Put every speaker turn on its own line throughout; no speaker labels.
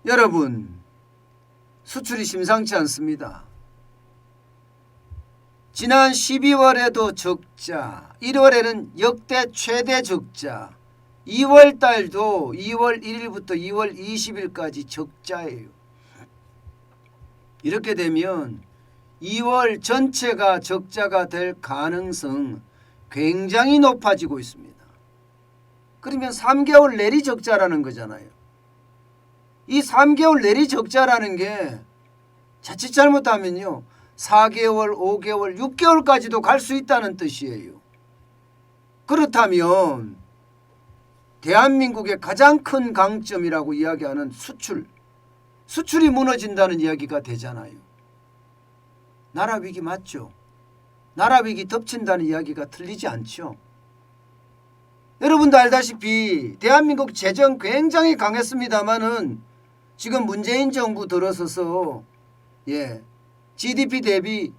여러분, 수출이 심상치 않습니다. 지난 12월에도 적자, 1월에는 역대 최대 적자, 2월 달도 2월 1일부터 2월 20일까지 적자예요. 이렇게 되면 2월 전체가 적자가 될 가능성 굉장히 높아지고 있습니다. 그러면 3개월 내리 적자라는 거잖아요. 이 3개월 내리 적자라는 게 자칫 잘못하면요 4개월, 5개월, 6개월까지도 갈 수 있다는 뜻이에요. 그렇다면 대한민국의 가장 큰 강점이라고 이야기하는 수출이 무너진다는 이야기가 되잖아요. 나라 위기 맞죠? 나라 위기 덮친다는 이야기가 틀리지 않죠? 여러분도 알다시피 대한민국 재정 굉장히 강했습니다마는 지금 문재인 정부 들어서서 GDP 대비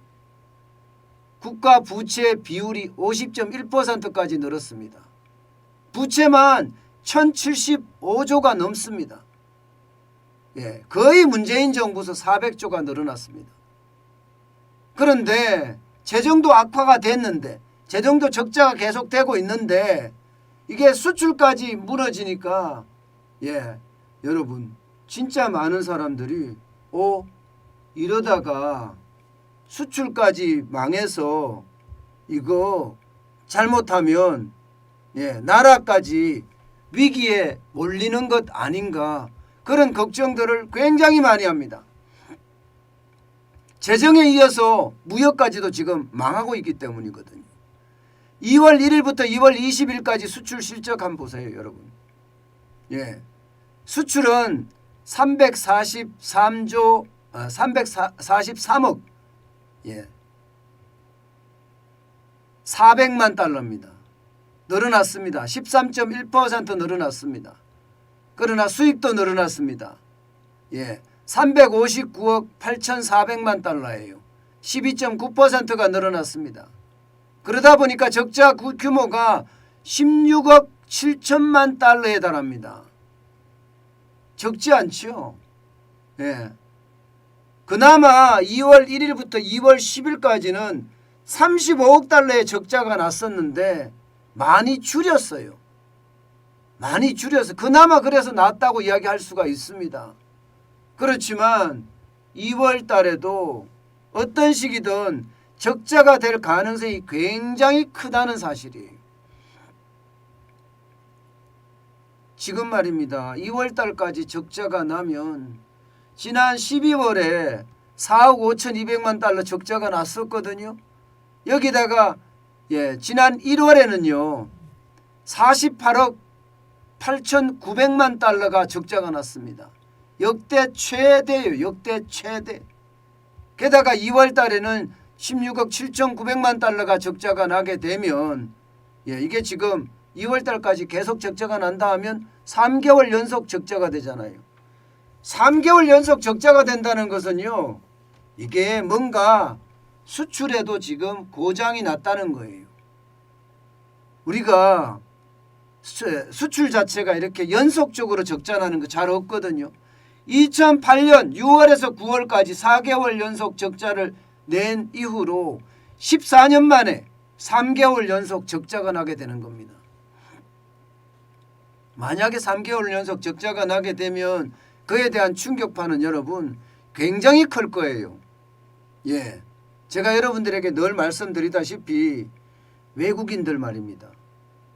국가 부채 비율이 50.1%까지 늘었습니다. 부채만 1075조가 넘습니다. 거의 문재인 정부에서 400조가 늘어났습니다. 그런데 재정도 악화가 됐는데 재정도 적자가 계속되고 있는데 이게 수출까지 무너지니까 여러분 진짜 많은 사람들이 이러다가 수출까지 망해서 이거 잘못하면 나라까지 위기에 몰리는 것 아닌가 그런 걱정들을 굉장히 많이 합니다. 재정에 이어서 무역까지도 지금 망하고 있기 때문이거든요. 2월 1일부터 2월 20일까지 수출 실적 한번 보세요, 여러분. 수출은 343억 400만 달러입니다. 늘어났습니다. 13.1% 늘어났습니다. 그러나 수입도 늘어났습니다. 359억 8,400만 달러예요. 12.9%가 늘어났습니다. 그러다 보니까 적자 규모가 16억 7천만 달러에 달합니다. 적지 않죠? 그나마 2월 1일부터 2월 10일까지는 35억 달러의 적자가 났었는데 많이 줄였어요. 많이 줄여서 그나마 그래서 낫다고 이야기할 수가 있습니다. 그렇지만 2월 달에도 어떤 시기든 적자가 될 가능성이 굉장히 크다는 사실이에요. 지금 말입니다. 2월 달까지 적자가 나면 지난 12월에 4억 5,200만 달러 적자가 났었거든요. 여기다가 지난 1월에는요 48억 8,900만 달러가 적자가 났습니다. 역대 최대예요. 역대 최대. 게다가 2월 달에는 16억 7,900만 달러가 적자가 나게 되면 이게 지금 2월 달까지 계속 적자가 난다 하면 3개월 연속 적자가 되잖아요. 3개월 연속 적자가 된다는 것은요. 이게 뭔가 수출에도 지금 고장이 났다는 거예요. 우리가 수출 자체가 이렇게 연속적으로 적자 나는 거 잘 없거든요. 2008년 6월에서 9월까지 4개월 연속 적자를 낸 이후로 14년 만에 3개월 연속 적자가 나게 되는 겁니다. 만약에 3개월 연속 적자가 나게 되면 그에 대한 충격파는 여러분 굉장히 클 거예요. 제가 여러분들에게 늘 말씀드리다시피 외국인들 말입니다.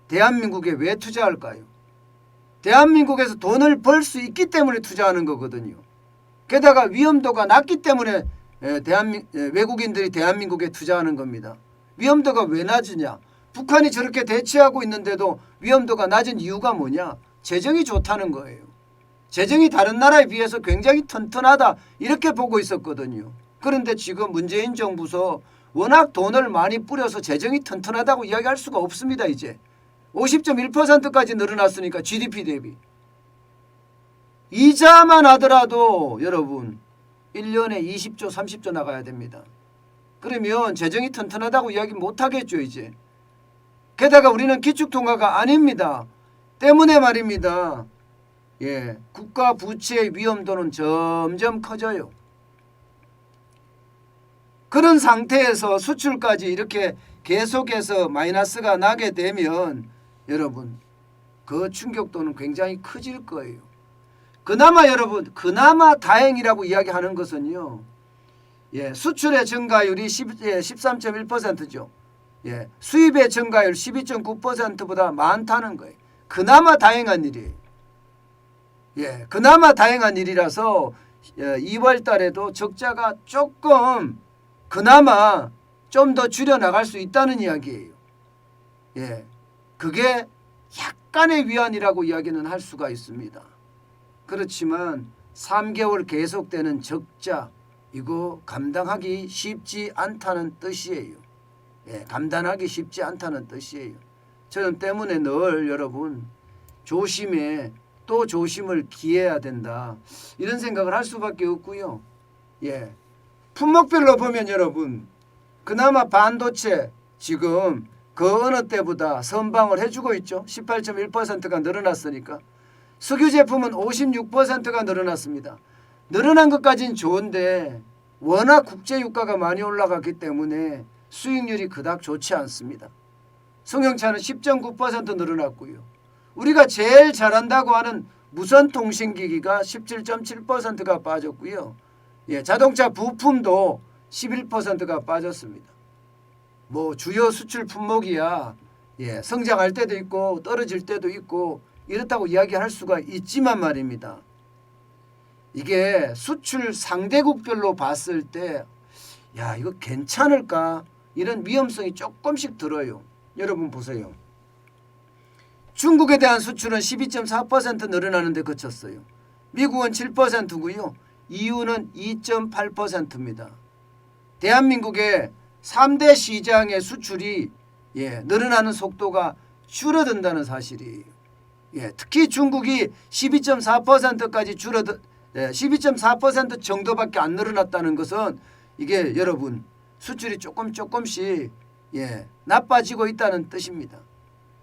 대한민국에 왜 투자할까요? 대한민국에서 돈을 벌 수 있기 때문에 투자하는 거거든요. 게다가 위험도가 낮기 때문에 외국인들이 대한민국에 투자하는 겁니다. 위험도가 왜 낮으냐? 북한이 저렇게 대치하고 있는데도 위험도가 낮은 이유가 뭐냐? 재정이 좋다는 거예요. 재정이 다른 나라에 비해서 굉장히 튼튼하다 이렇게 보고 있었거든요. 그런데 지금 문재인 정부서 워낙 돈을 많이 뿌려서 재정이 튼튼하다고 이야기할 수가 없습니다. 이제 50.1%까지 늘어났으니까 GDP 대비. 이자만 하더라도 여러분 1년에 20조 30조 나가야 됩니다. 그러면 재정이 튼튼하다고 이야기 못하겠죠 이제. 게다가 우리는 기축통화가 아닙니다. 때문에 말입니다. 예, 국가 부채의 위험도는 점점 커져요. 그런 상태에서 수출까지 이렇게 계속해서 마이너스가 나게 되면 여러분 그 충격도는 굉장히 커질 거예요. 그나마 여러분 그나마 다행이라고 이야기하는 것은요. 예, 수출의 증가율이 13.1%죠. 예, 수입의 증가율 12.9%보다 많다는 거예요. 그나마 다행한 일이에요. 예, 그나마 다행한 일이라서 2월 달에도 적자가 조금 그나마 좀 더 줄여나갈 수 있다는 이야기예요. 예, 그게 약간의 위안이라고 이야기는 할 수가 있습니다. 그렇지만 3개월 계속되는 적자 이거 감당하기 쉽지 않다는 뜻이에요. 예, 감당하기 쉽지 않다는 뜻이에요. 저는 때문에 늘 여러분 조심에 또 조심을 기해야 된다. 이런 생각을 할 수밖에 없고요. 예, 품목별로 보면 여러분 그나마 반도체 지금 그 어느 때보다 선방을 해주고 있죠. 18.1%가 늘어났으니까. 석유 제품은 56%가 늘어났습니다. 늘어난 것까지는 좋은데 워낙 국제유가가 많이 올라갔기 때문에 수익률이 그닥 좋지 않습니다. 승용차는 10.9% 늘어났고요. 우리가 제일 잘한다고 하는 무선통신기기가 17.7%가 빠졌고요. 예, 자동차 부품도 11%가 빠졌습니다. 뭐 주요 수출 품목이야 예, 성장할 때도 있고 떨어질 때도 있고 이렇다고 이야기할 수가 있지만 말입니다. 이게 수출 상대국별로 봤을 때 야 이거 괜찮을까 이런 위험성이 조금씩 들어요. 여러분 보세요. 중국에 대한 수출은 12.4% 늘어나는데 그쳤어요. 미국은 7%고요. EU는 2.8%입니다. 대한민국의 3대 시장의 수출이 예, 늘어나는 속도가 줄어든다는 사실이에요. 예, 특히 중국이 12.4%까지 줄어든 12.4% 정도밖에 안 늘어났다는 것은 이게 여러분 수출이 조금씩 예, 나빠지고 있다는 뜻입니다.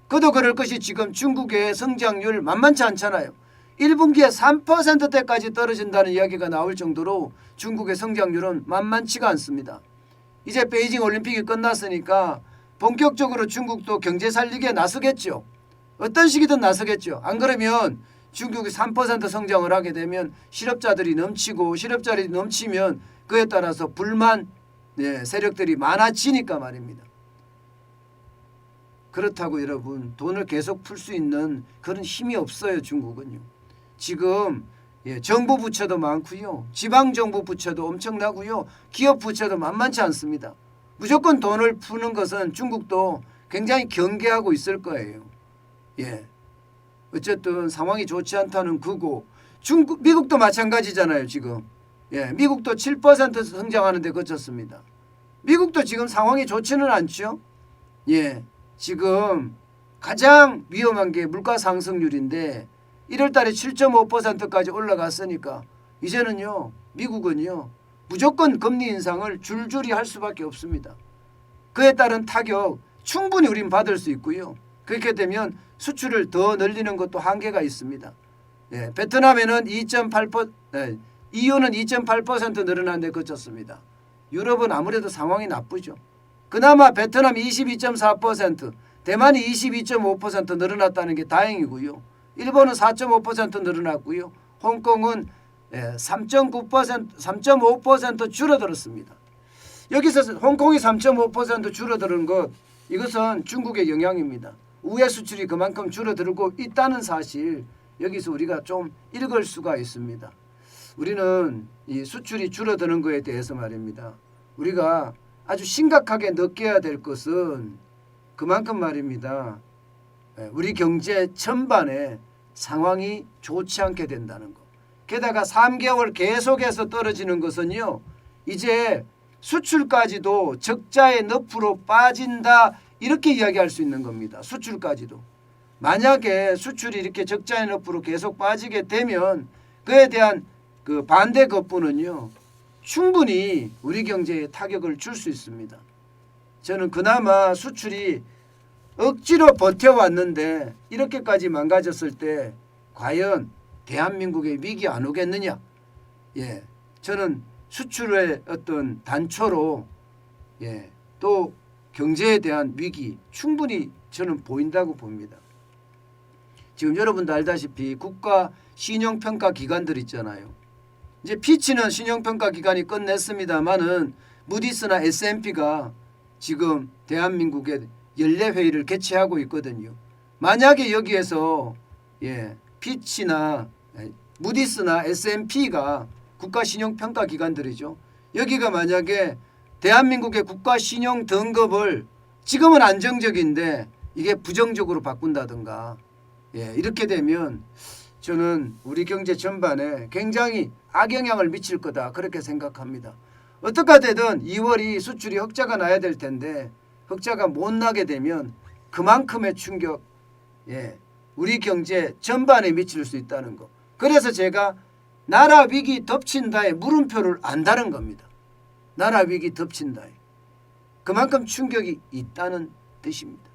그도 그럴 것이 지금 중국의 성장률 만만치 않잖아요. 1분기에 3%대까지 떨어진다는 이야기가 나올 정도로 중국의 성장률은 만만치가 않습니다. 이제 베이징 올림픽이 끝났으니까 본격적으로 중국도 경제 살리기에 나서겠죠. 어떤 식이든 나서겠죠. 안 그러면 중국이 3% 성장을 하게 되면 실업자들이 넘치고 실업자들이 넘치면 그에 따라서 불만 세력들이 많아지니까 말입니다. 그렇다고 여러분 돈을 계속 풀 수 있는 그런 힘이 없어요. 중국은요. 지금 정부 부채도 많고요. 지방정부 부채도 엄청나고요. 기업 부채도 만만치 않습니다. 무조건 돈을 푸는 것은 중국도 굉장히 경계하고 있을 거예요. 예. 어쨌든 상황이 좋지 않다는 거고 미국도 마찬가지잖아요. 지금. 예, 미국도 7% 성장하는데 그쳤습니다. 미국도 지금 상황이 좋지는 않죠. 예, 지금 가장 위험한 게 물가 상승률인데 1월 달에 7.5%까지 올라갔으니까 이제는요. 미국은요. 무조건 금리 인상을 줄줄이 할 수밖에 없습니다. 그에 따른 타격 충분히 우린 받을 수 있고요. 그렇게 되면 수출을 더 늘리는 것도 한계가 있습니다. 예, 베트남에는 2.8%, EU는 2.8% 늘어났는데 그쳤습니다. 유럽은 아무래도 상황이 나쁘죠. 그나마 베트남 22.4%, 대만이 22.5% 늘어났다는 게 다행이고요. 일본은 4.5% 늘어났고요. 홍콩은 3.5% 줄어들었습니다. 여기서 홍콩이 3.5% 줄어드는 것 이것은 중국의 영향입니다. 우회 수출이 그만큼 줄어들고 있다는 사실 여기서 우리가 좀 읽을 수가 있습니다. 우리는 이 수출이 줄어드는 것에 대해서 말입니다. 우리가 아주 심각하게 느껴야 될 것은 그만큼 말입니다. 우리 경제 전반에 상황이 좋지 않게 된다는 것. 게다가 3개월 계속해서 떨어지는 것은요. 이제 수출까지도 적자의 늪으로 빠진다 이렇게 이야기할 수 있는 겁니다. 수출까지도. 만약에 수출이 이렇게 적자의 늪으로 계속 빠지게 되면 그에 대한 그 반대 거부는요. 충분히 우리 경제에 타격을 줄 수 있습니다. 저는 그나마 수출이 억지로 버텨왔는데 이렇게까지 망가졌을 때 과연 대한민국의 위기 안 오겠느냐? 예, 저는 수출의 어떤 단초로 예, 또 경제에 대한 위기 충분히 저는 보인다고 봅니다. 지금 여러분도 알다시피 국가 신용평가 기관들 있잖아요. 이제 피치는 신용평가 기관이 끝냈습니다마는 무디스나 S&P가 지금 대한민국에 연례회의를 개최하고 있거든요. 만약에 여기에서 예, 피치나 무디스나 S&P가 국가신용평가 기관들이죠. 여기가 만약에 대한민국의 국가신용 등급을 지금은 안정적인데 이게 부정적으로 바꾼다든가 예, 이렇게 되면 저는 우리 경제 전반에 굉장히 악영향을 미칠 거다 그렇게 생각합니다. 어떻게 되든 2월이 수출이 흑자가 나야 될 텐데 흑자가 못 나게 되면 그만큼의 충격 예, 우리 경제 전반에 미칠 수 있다는 거. 그래서 제가 나라 위기 덮친다에 물음표를 안 다른 겁니다. 나라 위기 덮친다에. 그만큼 충격이 있다는 뜻입니다.